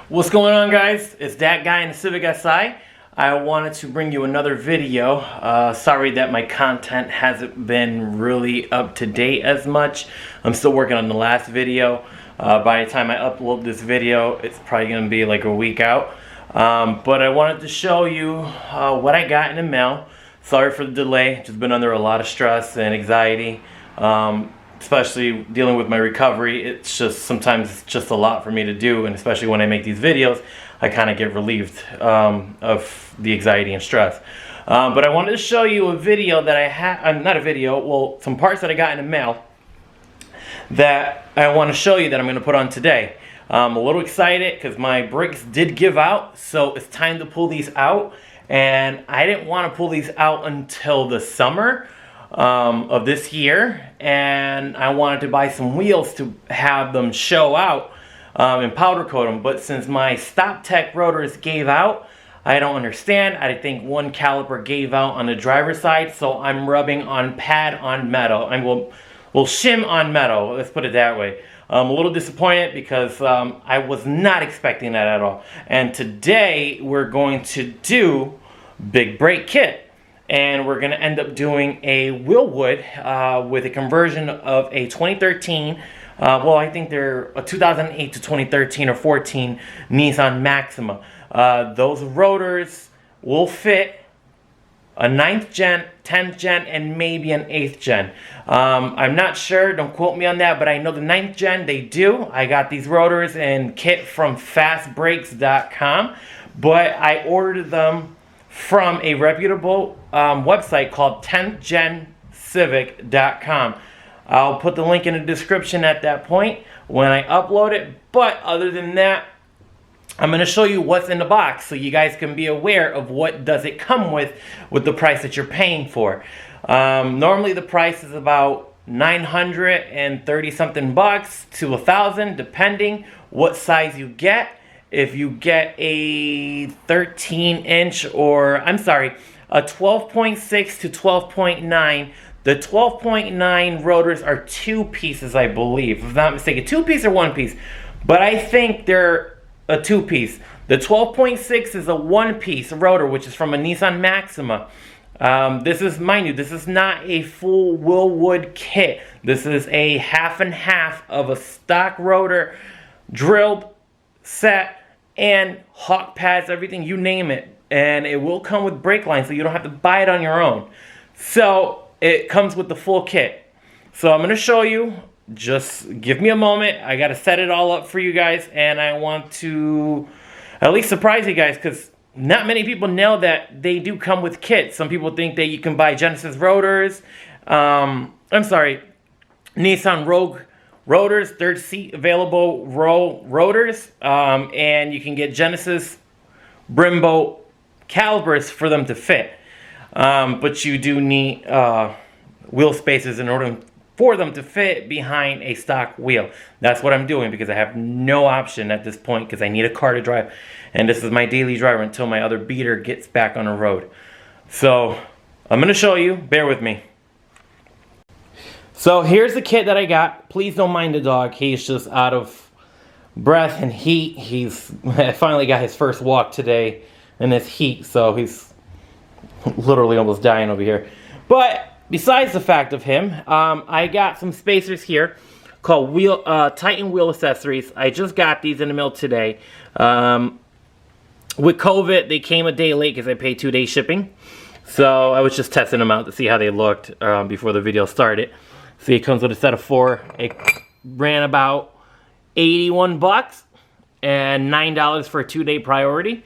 What's going on, guys? It's that guy in the Civic Si. I wanted to bring you another video. Sorry that my content hasn't been really up to date as much. I'm still working on the last video. By the time I upload this video, it's probably going to be like a week out. But I wanted to show you what I got in the mail. Sorry for the delay. Just been under a lot of stress and anxiety. Especially dealing with my recovery. It's just sometimes it's just a lot for me to do, and especially when I make these videos, I kind of get relieved of the anxiety and stress. But I wanted to show you a video that I had, not a video, well, some parts that I got in the mail that I want to show you that I'm going to put on today. I'm a little excited because my brakes did give out, so it's time to pull these out, and I didn't want to pull these out until the summer of this year, and I wanted to buy some wheels to have them show out and powder coat them. But since my Stop Tech rotors gave out, I don't understand. I think one caliper gave out on the driver's side, so I'm rubbing on pad on metal. I will shim on metal, let's put it that way. I'm a little disappointed because I was not expecting that at all. And today we're going to do big brake kit. And we're going to end up doing a Wilwood with a conversion of a 2013, well, I think they're a 2008 to 2013 or 14 Nissan Maxima. Those rotors will fit a 9th gen, 10th gen, and maybe an 8th gen. I'm not sure, don't quote me on that, but I know the 9th gen, they do. I got these rotors in kit from fastbrakes.com, but I ordered them from a reputable website called 10thgencivic.com. I'll put the link in the description at that point when I upload it. But other than that, I'm going to show you what's in the box so you guys can be aware of what does it come with the price that you're paying for. Normally the price is about $930 something bucks to $1,000 depending what size you get. If you get a 13-inch, or I'm sorry, a 12.6 to 12.9, the 12.9 rotors are 2 pieces, I believe. If I'm not mistaken, 2-piece or 1-piece, but I think they're a 2-piece. The 12.6 is a 1-piece rotor, which is from a Nissan Maxima. This is, mind you, this is not a full Wilwood kit. This is a half and half of a stock rotor, drilled, set, and hawk pads, everything, you name it. And it will come with brake lines, so you don't have to buy it on your own. So it comes with the full kit. So I'm going to show you. Just give me a moment. I got to set it all up for you guys, and I want to at least surprise you guys, because not many people know that they do come with kits. Some people think that you can buy Genesis rotors. Nissan Rogue rotors, third seat available rotors, and you can get Genesis Brembo calipers for them to fit. But you do need wheel spaces in order for them to fit behind a stock wheel. That's what I'm doing because I have no option at this point because I need a car to drive. And this is my daily driver until my other beater gets back on the road. So I'm going to show you. Bear with me. So here's the kit that I got. Please don't mind the dog. He's just out of breath and heat. I finally got his first walk today in this heat, so he's literally almost dying over here. But besides the fact of him, I got some spacers here called Titan Wheel Accessories. I just got these in the mail today. With COVID, they came a day late because I paid 2-day shipping. So I was just testing them out to see how they looked before the video started. See, it comes with a set of 4. It ran about 81 bucks and $9 for a 2-day priority.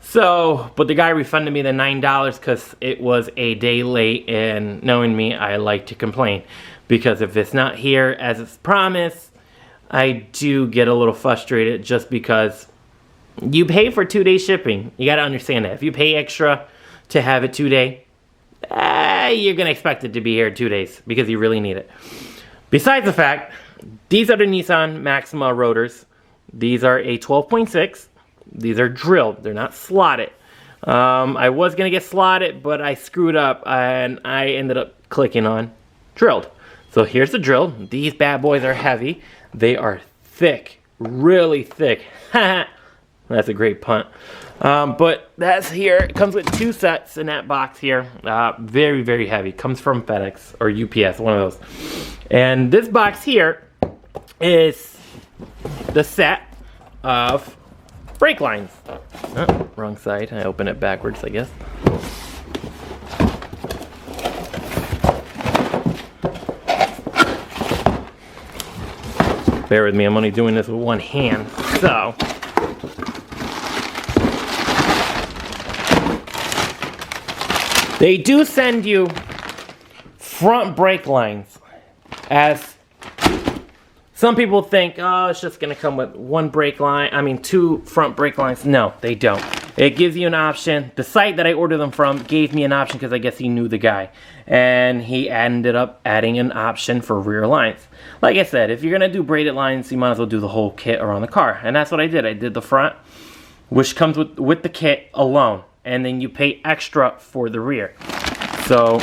So, but the guy refunded me the $9 because it was a day late, and knowing me, I like to complain. Because if it's not here as it's promised, I do get a little frustrated just because you pay for 2-day shipping. You got to understand that. If you pay extra to have it 2-day, you're going to expect it to be here in 2 days because you really need it. Besides the fact, these are the Nissan Maxima rotors. These are a 12.6. These are drilled. They're not slotted. I was going to get slotted, but I screwed up and I ended up clicking on drilled. So here's the drill. These bad boys are heavy. They are thick, really thick. That's a great punt. But that's here. It comes with 2 sets in that box here. Very, very heavy. Comes from FedEx or UPS, one of those. And this box here is the set of brake lines. Oh, wrong side. I open it backwards, I guess. Bear with me, I'm only doing this with one hand. So, they do send you front brake lines, as some people think, oh, it's just gonna come with 2 front brake lines. No, they don't. It gives you an option. The site that I ordered them from gave me an option because I guess he knew the guy. And he ended up adding an option for rear lines. Like I said, if you're gonna do braided lines, you might as well do the whole kit around the car. And that's what I did. I did the front, which comes with the kit alone. And then you pay extra for the rear. So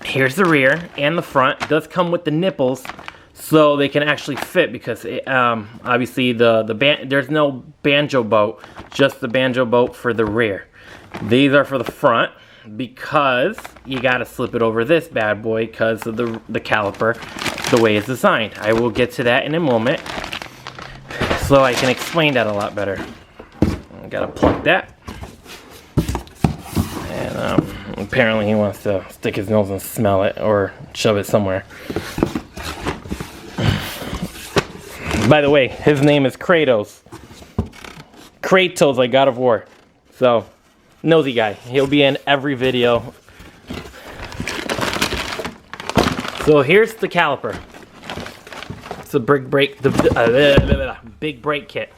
here's the rear and the front. It does come with the nipples, so they can actually fit, because obviously there's no banjo bolt, just the banjo bolt for the rear. These are for the front because you gotta slip it over this bad boy because of the caliper, the way it's designed. I will get to that in a moment so I can explain that a lot better. I gotta plug that. And apparently he wants to stick his nose and smell it or shove it somewhere. By the way, his name is Kratos. Kratos, like God of War. So, nosy guy. He'll be in every video. So here's the caliper. It's a big brake kit.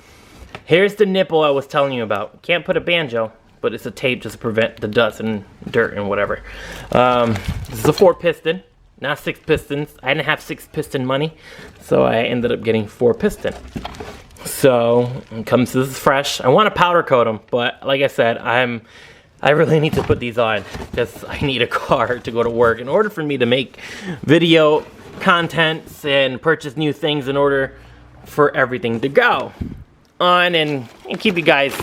Here's the nipple I was telling you about. Can't put a banjo, but it's a tape just to prevent the dust and dirt and whatever. This is a 4-piston. Not 6 pistons. I didn't have 6 piston money, so I ended up getting 4 piston. So it comes, this is fresh. I want to powder coat them, but like I said, I really need to put these on because I need a car to go to work in order for me to make video contents and purchase new things in order for everything to go on and keep you guys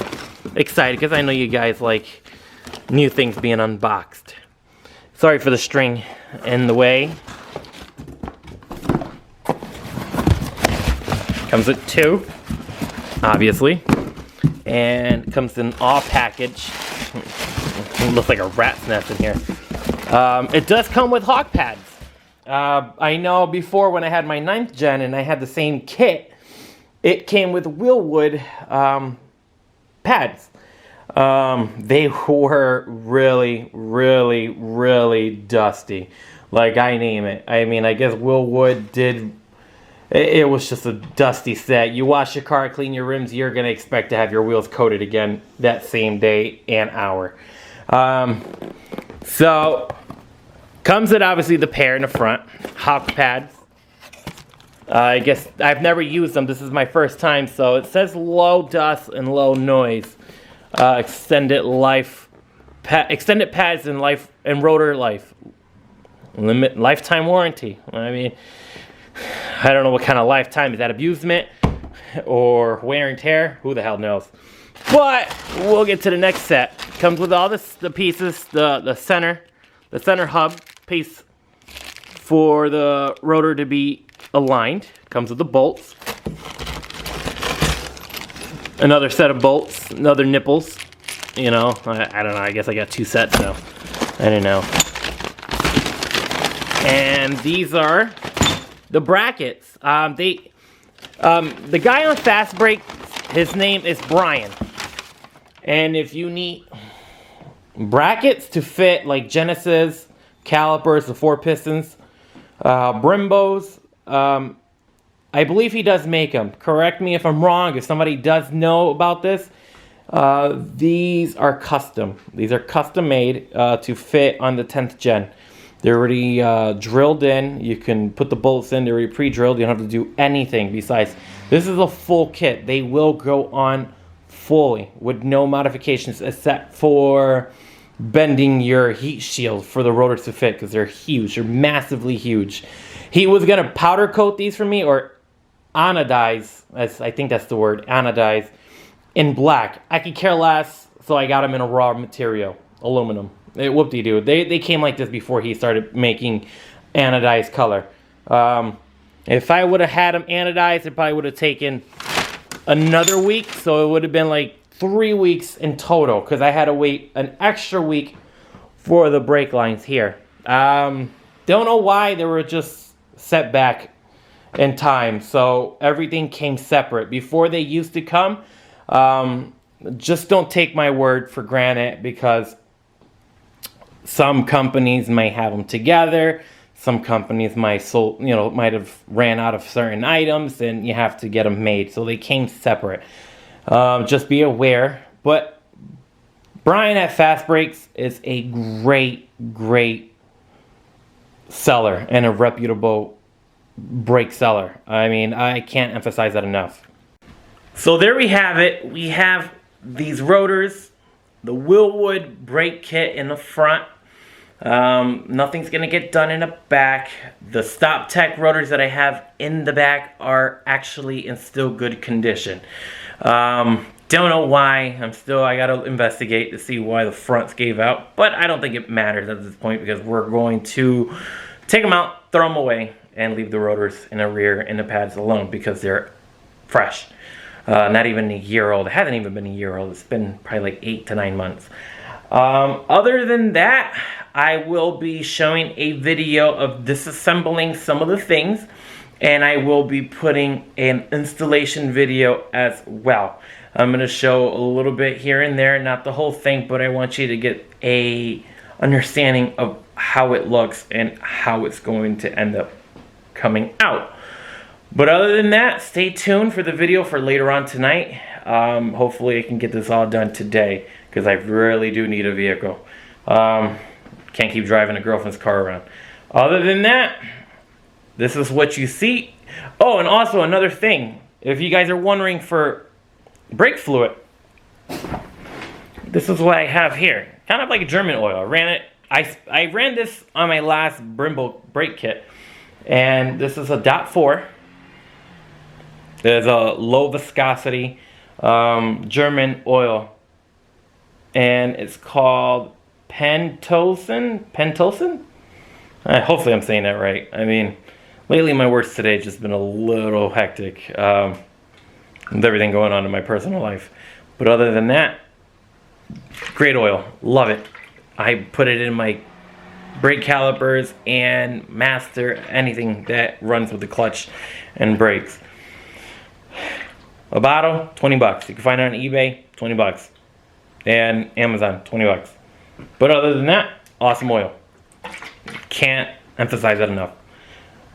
excited, because I know you guys like new things being unboxed. Sorry for the string in the way. Comes with 2, obviously, and comes in all package. It looks like a rat's nest in here. It does come with hawk pads. I know before when I had my 9th gen and I had the same kit, it came with Wilwood pads. They were really, really, really dusty. Like, I name it. I mean, I guess Wilwood did. It was just a dusty set. You wash your car, clean your rims, you're going to expect to have your wheels coated again that same day and hour. So, comes with obviously the pair in the front. Hawk pads. I guess I've never used them. This is my first time. So, it says low dust and low noise. Extended pads and life and rotor life. Lifetime warranty. I mean, I don't know what kind of lifetime. Is that abusement or wear and tear? Who the hell knows? But we'll get to the next set. Comes with all the pieces, the center hub piece for the rotor to be aligned. Comes with the bolts. Another set of bolts, another nipples. You know, I don't know. I guess I got 2 sets now. I don't know. And these are the brackets. The guy on Fast Brake, his name is Brian. And if you need brackets to fit like Genesis, calipers, the 4 pistons, Brimbos, I believe he does make them. Correct me if I'm wrong. If somebody does know about this, these are custom. These are custom made to fit on the 10th gen. They're already drilled in. You can put the bolts in. They're already pre-drilled. You don't have to do anything besides. This is a full kit. They will go on fully with no modifications except for bending your heat shield for the rotors to fit, because they're huge. They're massively huge. He was going to powder coat these for me, or anodize, I think that's the word, anodize, in black. I could care less, so I got them in a raw material, aluminum. Whoop-de-doo. They came like this before he started making anodized color. If I would have had them anodized, it probably would have taken another week, so it would have been like 3 weeks in total, because I had to wait an extra week for the brake lines here. Don't know why, they were just set back in time, so everything came separate. Before they used to come, just don't take my word for granted, because some companies may have them together. Some companies might have ran out of certain items and you have to get them made. So they came separate. Just be aware. But Brian at Fast Brakes is a great seller and a reputable brake seller. I mean, I can't emphasize that enough. So there we have it. We have these rotors, the Wilwood brake kit in the front. Nothing's gonna get done in the back. The Stop Tech rotors that I have in the back are actually in still good condition. Don't know why. I gotta investigate to see why the fronts gave out, but I don't think it matters at this point, because we're going to take them out, throw them away, and leave the rotors in the rear and the pads alone, because they're fresh. Not even a year old. It hasn't even been a year old. It's been probably like 8 to 9 months. Other than that, I will be showing a video of disassembling some of the things, and I will be putting an installation video as well. I'm going to show a little bit here and there, not the whole thing, but I want you to get a understanding of how it looks and how it's going to end up coming out. But other than that, stay tuned for the video for later on tonight. Hopefully I can get this all done today, because I really do need a vehicle. Can't keep driving a girlfriend's car around. Other than that, this is what you see. Oh, and also another thing. If you guys are wondering for brake fluid, this is what I have here. Kind of like a German oil. I ran this on my last Brembo brake kit. And this is a .4. There's a low viscosity German oil. And it's called Pentosen? Hopefully I'm saying that right. I mean, lately my words today have just been a little hectic with everything going on in my personal life. But other than that, great oil. Love it. I put it in my brake calipers and master, anything that runs with the clutch and brakes. A bottle, 20 bucks. You can find it on eBay, 20 bucks. And Amazon, 20 bucks. But other than that, awesome oil. Can't emphasize that enough.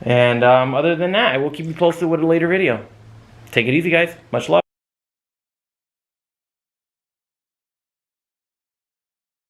And other than that, I will keep you posted with a later video. Take it easy, guys. Much love.